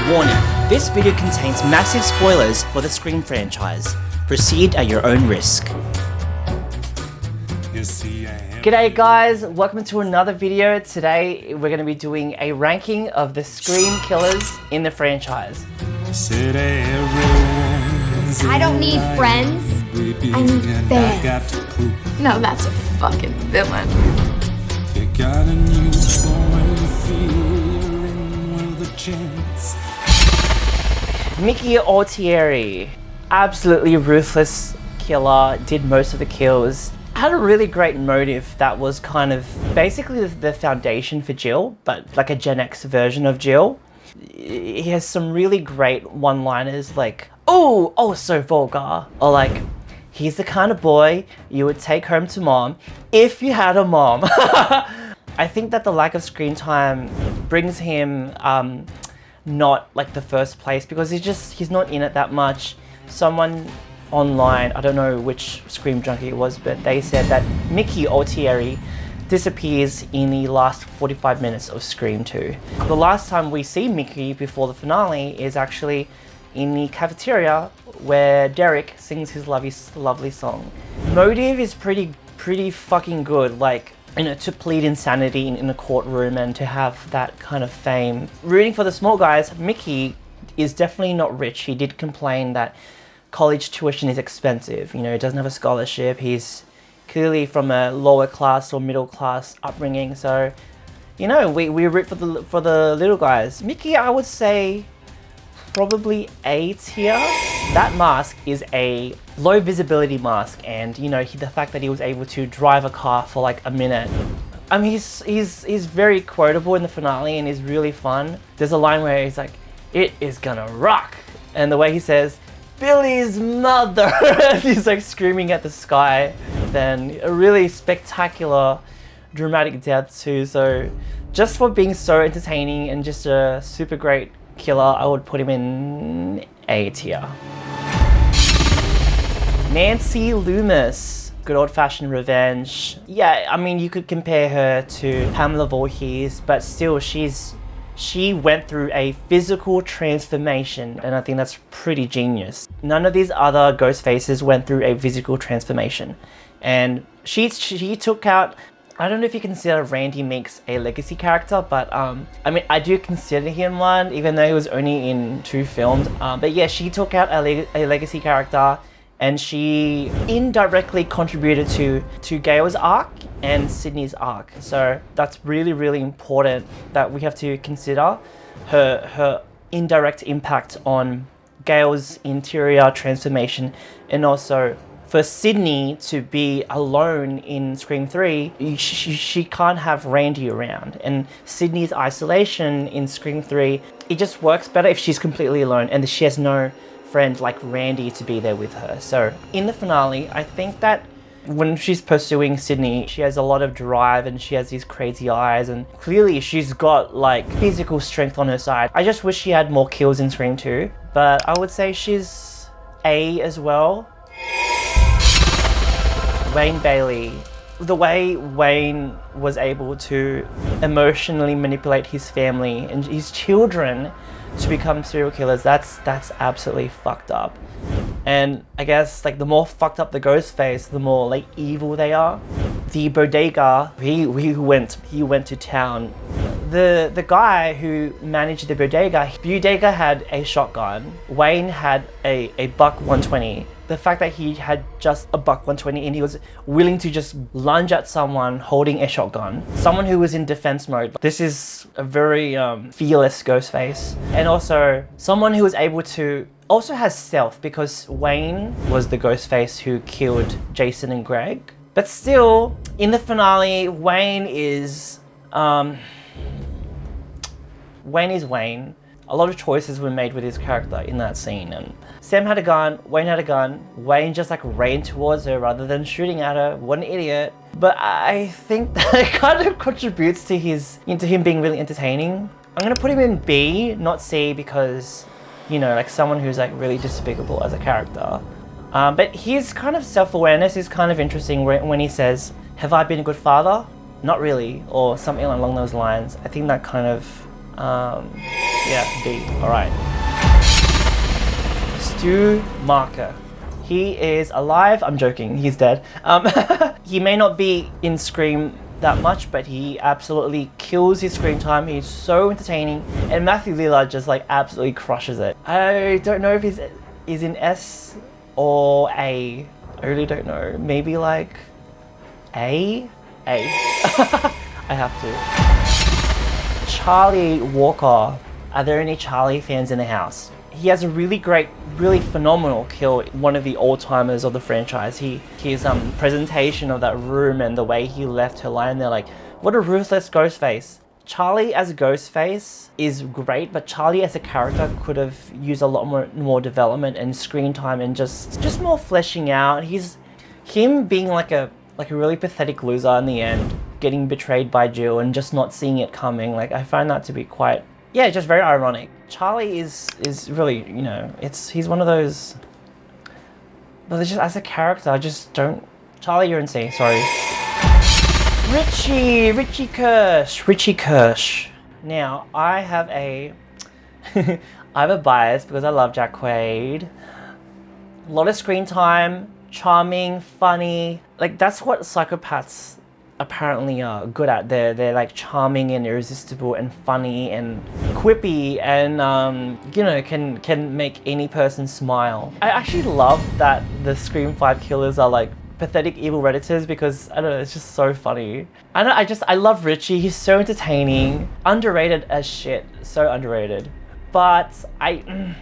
Warning, this video contains massive spoilers for the Scream franchise. Proceed at your own risk. G'day guys, welcome to another video. Today we're going to be doing a ranking of the Scream killers in the franchise. I don't need friends, I need fans. No, that's a fucking villain. Mickey Altieri, absolutely ruthless killer, did most of the kills. Had a really great motive that was kind of basically the foundation for Jill, but like a Gen X version of Jill. He has some really great one-liners like, oh, so vulgar, or like, he's the kind of boy you would take home to mom if you had a mom. I think that the lack of screen time brings him not like the first place because he's not in it that much. Someone online, I don't know which Scream junkie it was, but they said that Mickey Altieri disappears in the last 45 minutes of Scream 2. The last time we see Mickey before the finale is actually in the cafeteria where Derek sings his lovely song. Motive is pretty fucking good, like, you know, to plead insanity in a courtroom and to have that kind of fame. Rooting for the small guys, Mickey is definitely not rich. He did complain that college tuition is expensive. You know, he doesn't have a scholarship. He's clearly from a lower class or middle class upbringing. So, you know, we root for the little guys. Mickey, I would say probably A tier. That mask is a low visibility mask, and you know, the fact that he was able to drive a car for like a minute. I mean, he's very quotable in the finale and is really fun. There's a line where he's like, "It is gonna rock," and the way he says, "Billy's mother," he's like screaming at the sky. Then a really spectacular, dramatic death too. So just for being so entertaining and just a super great killer, I would put him in A tier. Nancy Loomis, good old-fashioned revenge. Yeah, I mean, you could compare her to Pamela Voorhees, but still she went through a physical transformation, and I think that's pretty genius. None of these other Ghostfaces went through a physical transformation, and she took out, I don't know if you consider Randy Meeks a legacy character, but I mean, I do consider him one, even though he was only in 2 films. But yeah, she took out a legacy character, and she indirectly contributed to Gail's arc and Sydney's arc. So that's really, really important that we have to consider her indirect impact on Gail's interior transformation, and also for Sydney to be alone in Scream 3, she can't have Randy around. And Sydney's isolation in Scream 3, it just works better if she's completely alone and she has no friend like Randy to be there with her. So in the finale, I think that when she's pursuing Sydney, she has a lot of drive and she has these crazy eyes, and clearly she's got like physical strength on her side. I just wish she had more kills in Scream 2, but I would say she's A as well. Wayne Bailey. The way Wayne was able to emotionally manipulate his family and his children to become serial killers, that's absolutely fucked up. And I guess like the more fucked up the Ghostface, the more like evil they are. The bodega, he went to town. The guy who managed the bodega had a shotgun. Wayne had a buck 120. The fact that he had just a buck 120 and he was willing to just lunge at someone holding a shotgun, someone who was in defense mode. This is a very fearless Ghostface, and also someone who was able to also has stealth, because Wayne was the Ghostface who killed Jason and Greg. But still, in the finale, Wayne is Wayne. A lot of choices were made with his character in that scene, and Sam had a gun, Wayne had a gun. Wayne just like ran towards her rather than shooting at her. What an idiot. But I think that it kind of contributes to him being really entertaining. I'm gonna put him in B, not C, because, you know, like someone who's like really despicable as a character. But his kind of self-awareness is kind of interesting when he says, "Have I been a good father? Not really," or something along those lines. I think that kind of Yeah, D. All right. Stu Marker. He is alive. I'm joking. He's dead. He may not be in Scream that much, but he absolutely kills his screen time. He's so entertaining, and Matthew Lillard just like absolutely crushes it. I don't know if he's in S or A. I really don't know. Maybe like A. I have to. Charlie Walker. Are there any Charlie fans in the house? He has a really great, really phenomenal kill. One of the all-timers of the franchise. His presentation of that room and the way he left her lying there, like, what a ruthless Ghostface. Charlie as a Ghostface is great, but Charlie as a character could have used a lot more development and screen time and just more fleshing out. Him being like a really pathetic loser in the end, getting betrayed by Jill and just not seeing it coming. Like, I find that to be quite, yeah, just very ironic. Charlie is really, you know, he's one of those, but just as a character, I just don't. Charlie, you're insane. Sorry. Richie Kirsch. Now, I have a bias because I love Jack Quaid. A lot of screen time, charming, funny. Like, that's what psychopaths apparently are good at. They're like charming and irresistible and funny and quippy and you know, can make any person smile. I actually love that the Scream 5 killers are like pathetic evil redditors because I don't know, it's just so funny. I love Richie. He's so entertaining, underrated as shit, so underrated. But I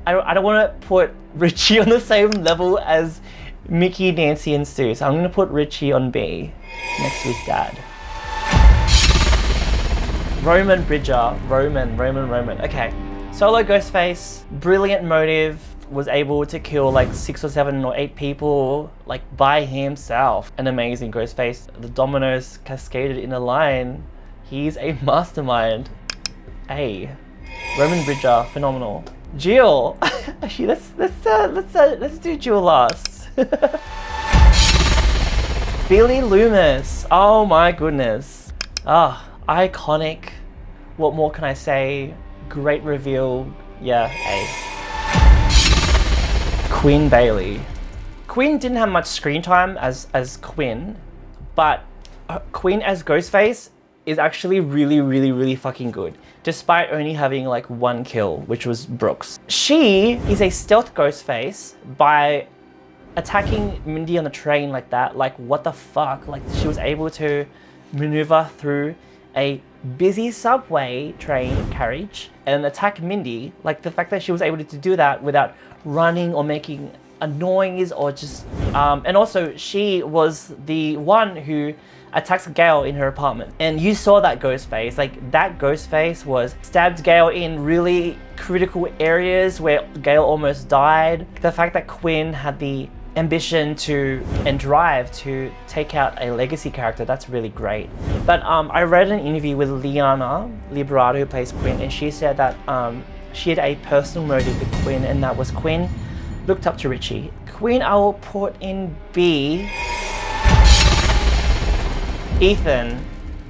don't want to put Richie on the same level as Mickey, Nancy, and Stu, so I'm gonna put Richie on B, next to his dad. Roman Bridger. Roman. Okay. Solo Ghostface, brilliant motive, was able to kill like 6 or 7 or 8 people like by himself. An amazing Ghostface. The dominoes cascaded in a line. He's a mastermind. A. Roman Bridger, phenomenal. Jill. Actually, let's do Jill last. Billy Loomis. Oh my goodness. Iconic. What more can I say? Great reveal. Yeah, A. Quinn Bailey. Quinn didn't have much screen time as Quinn, but Quinn as Ghostface is actually really fucking good, despite only having like 1 kill, which was Brooks. She is a stealth Ghostface by attacking Mindy on the train like that. Like, what the fuck? Like, she was able to maneuver through a busy subway train carriage and attack Mindy. Like, the fact that she was able to do that without running or making a noise or just and also she was the one who attacks Gail in her apartment, and you saw that Ghostface. Like, that Ghostface stabbed Gail in really critical areas where Gail almost died. The fact that Quinn had the ambition and drive to take out a legacy character, that's really great. But I read an interview with Liana Liberato, who plays Quinn, and she said that she had a personal motive with Quinn, and that was Quinn looked up to Richie. Quinn I will put in B. Ethan,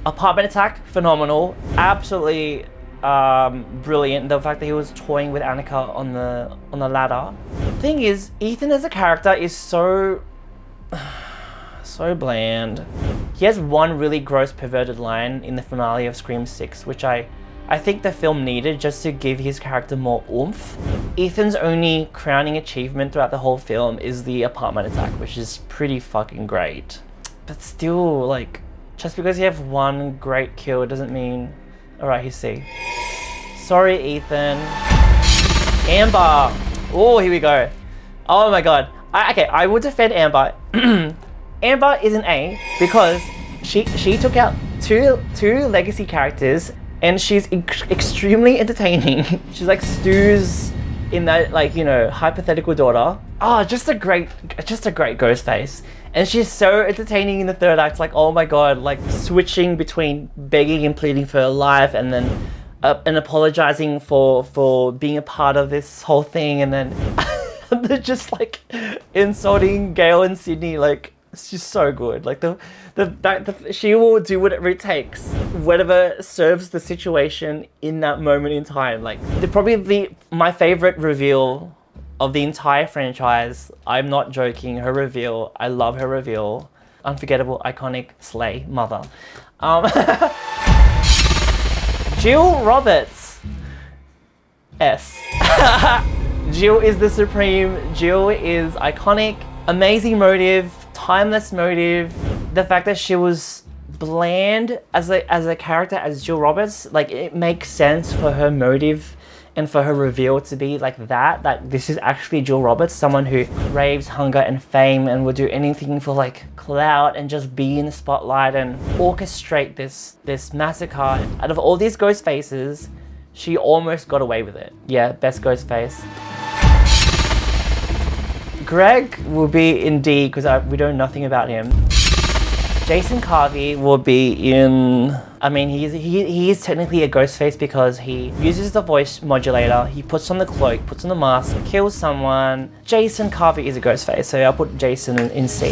apartment attack, phenomenal, absolutely brilliant. The fact that he was toying with Annika on the ladder. Thing is, Ethan as a character is so bland. He has one really gross perverted line in the finale of Scream 6, which I think the film needed just to give his character more oomph. Ethan's only crowning achievement throughout the whole film is the apartment attack, which is pretty fucking great. But still, like, just because you have one great kill doesn't mean... Alright, he's C. Sorry, Ethan. Amber. Oh, here we go. Oh my god. I would defend Amber. Amber is an A because she took out two legacy characters, and she's extremely entertaining. She's like Stu's in that, like, you know, hypothetical daughter. Oh, just a great Ghostface. And she's so entertaining in the third act. Like, oh my god, like switching between begging and pleading for her life, and then and apologizing for being a part of this whole thing, and then they're just like insulting Gail and Sydney like She's so good. Like she will do whatever it takes, whatever serves the situation in that moment in time. Like my favorite reveal of the entire franchise. I'm not joking. Her reveal. I love her reveal. Unforgettable, iconic, slay, mother. Jill Roberts. S. Jill is the supreme. Jill is iconic. Amazing motive, timeless motive. The fact that she was bland as a character as Jill Roberts, like it makes sense for her motive and for her reveal to be like that. Like this is actually Jill Roberts, someone who craves hunger and fame and would do anything for like clout and just be in the spotlight and orchestrate this massacre. Out of all these Ghostfaces, she almost got away with it. Yeah, best Ghostface. Greg will be in D because we know nothing about him. Jason Carvey will be in, I mean, he is technically a Ghostface because he uses the voice modulator, he puts on the cloak, puts on the mask, kills someone. Jason Carvey is a Ghostface, so I'll put Jason in C.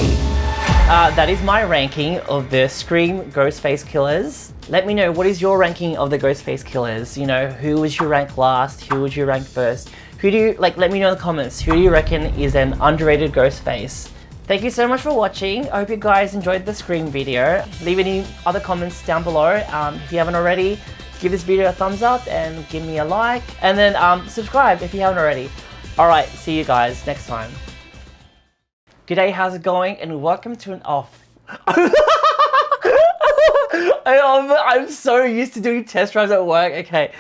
That is my ranking of the Scream Ghostface killers. Let me know, what is your ranking of the Ghostface killers? You know, who would you rank last? Who would you rank first? Who do you, let me know in the comments, who do you reckon is an underrated Ghostface? Thank you so much for watching. I hope you guys enjoyed the Scream video. Leave any other comments down below. If you haven't already, give this video a thumbs up and give me a like. And then subscribe if you haven't already. Alright, see you guys next time. G'day, how's it going? And welcome to an off. I'm so used to doing test drives at work. Okay.